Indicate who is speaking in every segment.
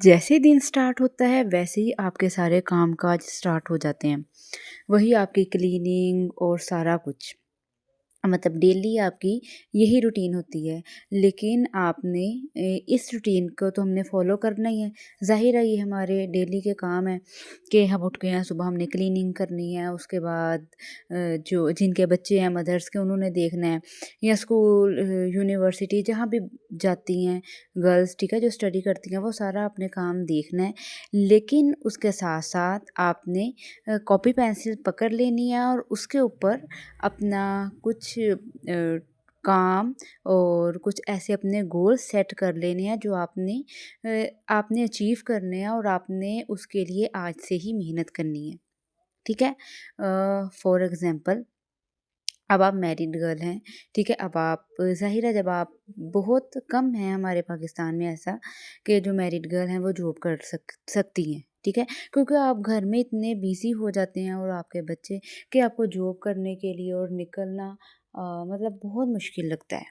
Speaker 1: जैसे ही दिन स्टार्ट होता है वैसे ही आपके सारे काम-काज स्टार्ट हो जाते हैं। वही आपकी क्लीनिंग और सारा कुछ। मतलब डेली आपकी यही रूटीन होती है। लेकिन आपने इस रूटीन को तो हमने फ़ॉलो करना ही है। ज़ाहिर है ये हमारे डेली के काम हैं कि हम उठ के सुबह हमने क्लीनिंग करनी है, उसके बाद जो जिनके बच्चे हैं मदर्स के उन्होंने देखना है, या स्कूल यूनिवर्सिटी जहाँ भी जाती हैं गर्ल्स, ठीक है, जो स्टडी करती हैं वो सारा अपने काम देखना है। लेकिन उसके साथ-साथ आपने कॉपी पेंसिल पकड़ लेनी है और उसके ऊपर अपना कुछ काम और कुछ ऐसे अपने गोल सेट कर लेने हैं जो आपने अचीव करने हैं और आपने उसके लिए आज से ही मेहनत करनी है, ठीक है? फॉर एग्ज़ाम्पल, अब आप मैरिड गर्ल हैं, ठीक है? अब आप ज़ाहिर है जब आप बहुत कम है हमारे पाकिस्तान में ऐसा कि जो मैरिड गर्ल हैं वो जॉब कर सकती हैं, ठीक है? क्योंकि आप घर में इतने बिज़ी हो जाते हैं और आपके बच्चे कि आपको जॉब करने के लिए और निकलना मतलब बहुत मुश्किल लगता है।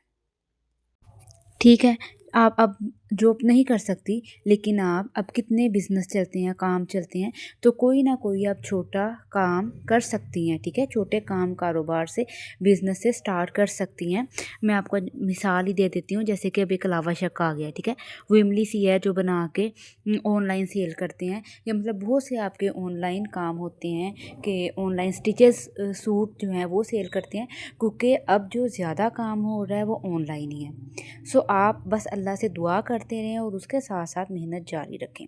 Speaker 1: ठीक है, आप अब जॉब नहीं कर सकती, लेकिन आप अब कितने बिज़नेस चलते हैं, काम चलते हैं, तो कोई ना कोई आप छोटा काम कर सकती हैं, ठीक है? छोटे काम कारोबार से, बिज़नेस से स्टार्ट कर सकती हैं। मैं आपको मिसाल ही दे देती हूँ, जैसे कि अभी कलावा शक आ गया, ठीक है? वो इमली सी है जो बना के ऑनलाइन सेल करते हैं, या मतलब बहुत से आपके ऑनलाइन काम होते हैं कि ऑनलाइन स्टिचेस सूट जो हैं वो सेल करते हैं, क्योंकि अब जो ज़्यादा काम हो रहा है वो ऑनलाइन ही है। सो आप बस अल्लाह से दुआ करते रहें और उसके साथ-साथ मेहनत जारी रखें।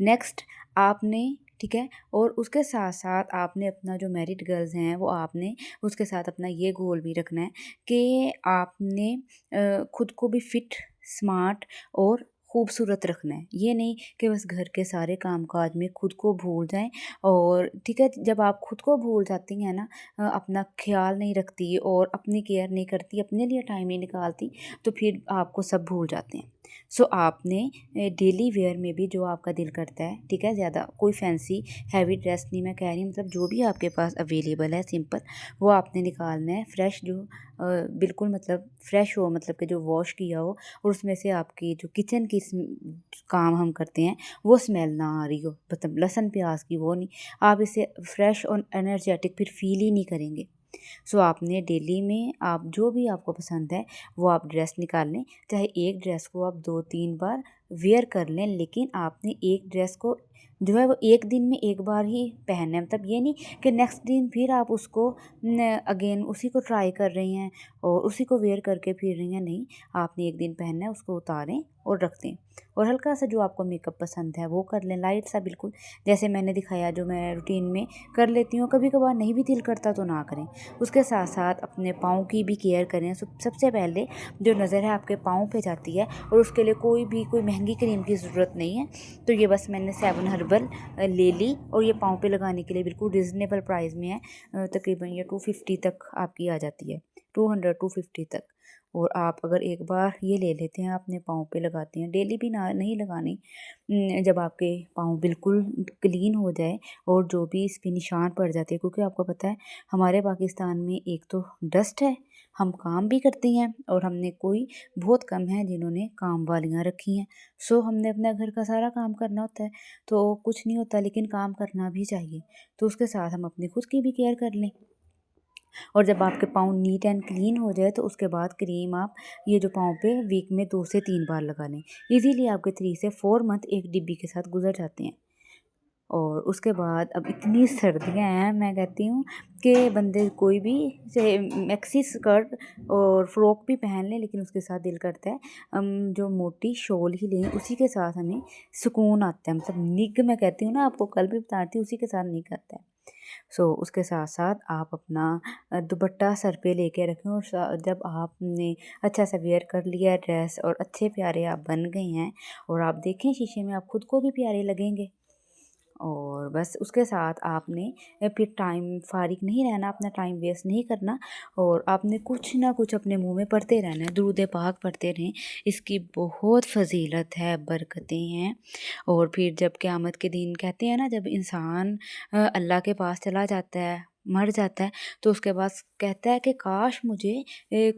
Speaker 1: नेक्स्ट आपने, ठीक है, और उसके साथ-साथ आपने अपना जो मैरिड गर्ल्स हैं वो आपने उसके साथ अपना ये गोल भी रखना है कि आपने खुद को भी फिट, स्मार्ट और खूबसूरत रखना है। ये नहीं कि बस घर के सारे काम-काज में खुद को भूल जाएँ, और ठीक है, जब आप खुद को भूल जाती हैं ना, अपना ख़्याल नहीं रखती और अपनी केयर नहीं करती, अपने लिए टाइम नहीं निकालती, तो फिर आपको सब भूल जाते हैं। सो आपने डेली वेयर में भी जो आपका दिल करता है, ठीक है, ज़्यादा कोई फैंसी हैवी ड्रेस नहीं मैं कह रही, मतलब जो भी आपके पास अवेलेबल है सिंपल, वो आपने निकालना है। फ्रेश जो बिल्कुल मतलब फ्रेश हो, मतलब कि जो वॉश किया हो और उसमें से आपकी जो किचन की काम हम करते हैं वो स्मेल ना आ रही हो, मतलब लहसुन प्याज की वो नहीं। आप इसे फ्रेश और एनर्जेटिक फिर फील ही नहीं करेंगे। सो आपने डेली में आप जो भी आपको पसंद है वो आप ड्रेस निकाल लें, चाहे एक ड्रेस को आप 2-3 बार वेयर कर लें, लेकिन आपने एक ड्रेस को जो है वो एक दिन में एक बार ही पहनना है। मतलब ये नहीं कि नेक्स्ट दिन फिर आप उसको अगेन उसी को ट्राई कर रही हैं और उसी को वेयर करके फिर रही हैं, नहीं, आपने एक दिन पहनना है, उसको उतारें और रख दें, और हल्का सा जो आपको मेकअप पसंद है वो कर लें, लाइट सा बिल्कुल, जैसे मैंने दिखाया जो मैं रूटीन में कर लेती हूँ। कभी कभार नहीं भी दिल करता तो ना करें। उसके साथ-साथ अपने पाँव की भी केयर करें। सबसे पहले जो नज़र है आपके पाँव पे जाती है, और उसके लिए कोई महँगी क्रीम की ज़रूरत नहीं है। तो ये बस मैंने 7 हर्बल ले ली, और ये पाँव पे लगाने के लिए बिल्कुल रीज़नेबल प्राइस में है। तकरीबन ये 250 तक आपकी आ जाती है, 200-250 तक। और आप अगर एक बार ये ले लेते हैं, अपने पाँव पे लगाते हैं, डेली भी ना नहीं लगानी, जब आपके पाँव बिल्कुल क्लीन हो जाए और जो भी इस पे निशान पड़ जाते हैं, क्योंकि आपको पता है हमारे पाकिस्तान में एक तो डस्ट है, हम काम भी करती हैं, और हमने कोई बहुत कम है जिन्होंने काम वालियाँ रखी हैं। सो हमने अपना घर का सारा काम करना होता है, तो कुछ नहीं होता, लेकिन काम करना भी चाहिए। तो उसके साथ हम अपनी खुद की भी केयर कर लें, और जब आपके पाँव नीट एंड क्लीन हो जाए तो उसके बाद क्रीम आप ये जो पाँव पे वीक में 2 से 3 बार लगा लें। ईज़िली आपके 3 से 4 मंथ एक डिब्बी के साथ गुज़र जाते हैं। और उसके बाद अब इतनी सर्दियाँ हैं, मैं कहती हूँ कि बंदे कोई भी चाहे मैक्सी स्कर्ट और फ्रॉक भी पहन लें, लेकिन उसके साथ दिल करता है हम जो मोटी शॉल ही लें, उसी के साथ हमें सुकून आता है। मतलब निग मैं कहती हूँ ना, आपको कल भी बताती हूँ, उसी के साथ निग आता है। सो उसके साथ-साथ आप अपना दुपट्टा सर पे लेके रखें, और जब आपने अच्छा सा वेयर कर लिया है ड्रेस और अच्छे प्यारे आप बन गए हैं, और आप देखें शीशे में, आप खुद को भी प्यारे लगेंगे। और बस उसके साथ आपने फिर टाइम फ़ारिग नहीं रहना, अपना टाइम वेस्ट नहीं करना, और आपने कुछ ना कुछ अपने मुँह में पढ़ते रहना है, दुरूद पाक पढ़ते रहें। इसकी बहुत फ़ज़ीलत है, बरकतें हैं। और फिर जब क़यामत के दिन कहते हैं ना, जब इंसान अल्लाह के पास चला जाता है, मर जाता है तो उसके बाद कहता है कि काश मुझे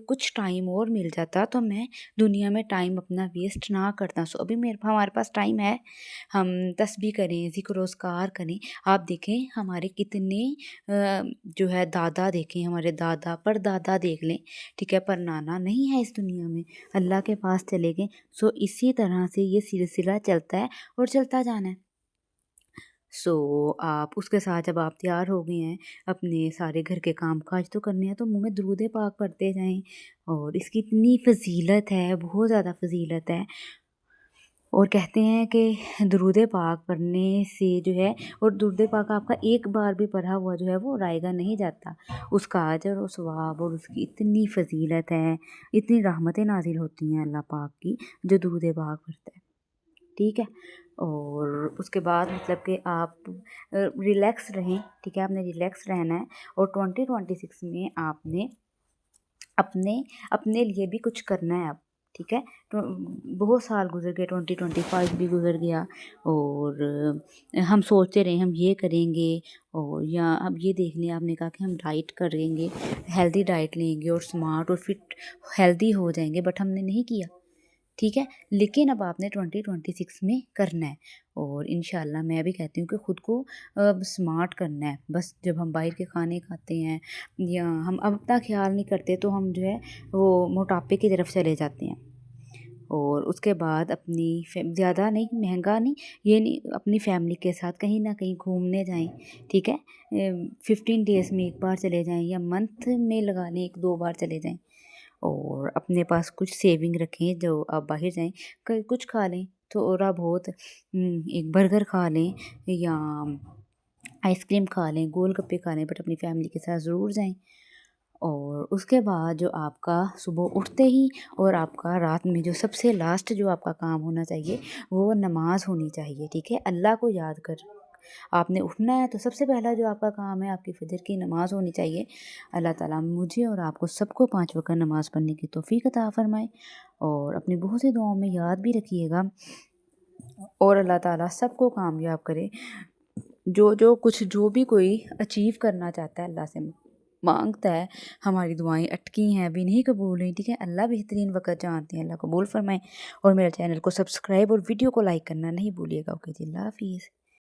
Speaker 1: कुछ टाइम और मिल जाता तो मैं दुनिया में टाइम अपना वेस्ट ना करता। सो अभी हमारे पास टाइम है, हम तस्बीह करें, ज़िक्र-ओ-ज़कार करें। आप देखें हमारे कितने जो है दादा देखें, हमारे दादा परदादा देख लें, ठीक है, परनाना नहीं है इस दुनिया में, अल्लाह के पास चले गए। सो इसी तरह से ये सिलसिला चलता है और चलता जाना है। सो आप उसके साथ जब आप तैयार हो गए हैं, अपने सारे घर के काम-काज तो करने हैं, तो मुँह में दुरूद पाक पढ़ते जाएँ और इसकी इतनी फ़ज़ीलत है, बहुत ज़्यादा फ़ज़ीलत है। और कहते हैं कि दुरूद पाक पढ़ने से जो है, और दुरूद पाक आपका एक बार भी पढ़ा हुआ जो है वो रायगा नहीं जाता। उसका अजर और सवाब और उसकी इतनी फ़ज़ीलत है, इतनी रहमतें नाज़िल होती हैं अल्लाह पाक की जो दुरूद पाक पढ़ता है। ठीक है? और उसके बाद मतलब कि आप रिलैक्स रहें, ठीक है? आपने रिलैक्स रहना है और 2026 में आपने अपने अपने लिए भी कुछ करना है अब, ठीक है? तो बहुत साल गुज़र गए, 2025 भी गुज़र गया और हम सोचते रहे हम ये करेंगे, और या अब ये देख लें आपने कहा कि हम डाइट करेंगे, हेल्दी डाइट लेंगे और स्मार्ट और फिट हेल्दी हो जाएँगे, बट हमने नहीं किया। ठीक है? लेकिन अब आपने 2026 में करना है और इंशाल्लाह मैं भी कहती हूँ कि खुद को स्मार्ट करना है। बस जब हम बाहर के खाने खाते हैं या हम अब अपना ख़्याल नहीं करते तो हम जो है वो मोटापे की तरफ चले जाते हैं। और उसके बाद अपनी ज़्यादा नहीं, महँगा नहीं, ये नहीं, अपनी फैमिली के साथ कहीं न कहीं घूमने जाएँ, ठीक है? 15 डेज़ में 1 बार चले जाएँ या मंथ में लगा लें 1-2 बार चले जाएँ। और अपने पास कुछ सेविंग रखें, जो आप बाहर जाएँ कुछ खा लें, थोड़ा बहुत एक बर्गर खा लें या आइसक्रीम खा लें, गोलगप्पे खा लें, बट अपनी फैमिली के साथ ज़रूर जाएँ। और उसके बाद जो आपका सुबह उठते ही और आपका रात में जो सबसे लास्ट जो आपका काम होना चाहिए, वो नमाज़ होनी चाहिए, ठीक है? अल्लाह को याद कर आपने उठना है तो सबसे पहला जो आपका काम है आपकी फ़जर की नमाज़ होनी चाहिए। अल्लाह ताला मुझे और आपको सबको 5 वक़्त नमाज़ पढ़ने की तौफ़ीक अता फ़रमाए और अपनी बहुत सी दुआओं में याद भी रखिएगा और अल्लाह ताला सबको कामयाब करे। जो भी कोई अचीव करना चाहता है अल्लाह से माँगता है, हमारी दुआएँ अटकी हैं, अभी नहीं कबूल हुई, ठीक है? अल्लाह बेहतरीन वक़्त जानते हैं, अल्लाह कबूल फ़रमाए और मेरे चैनल को सब्सक्राइब और वीडियो को लाइक करना नहीं भूलिएगा। ओके जी, अल्लाह हाफ़िज़।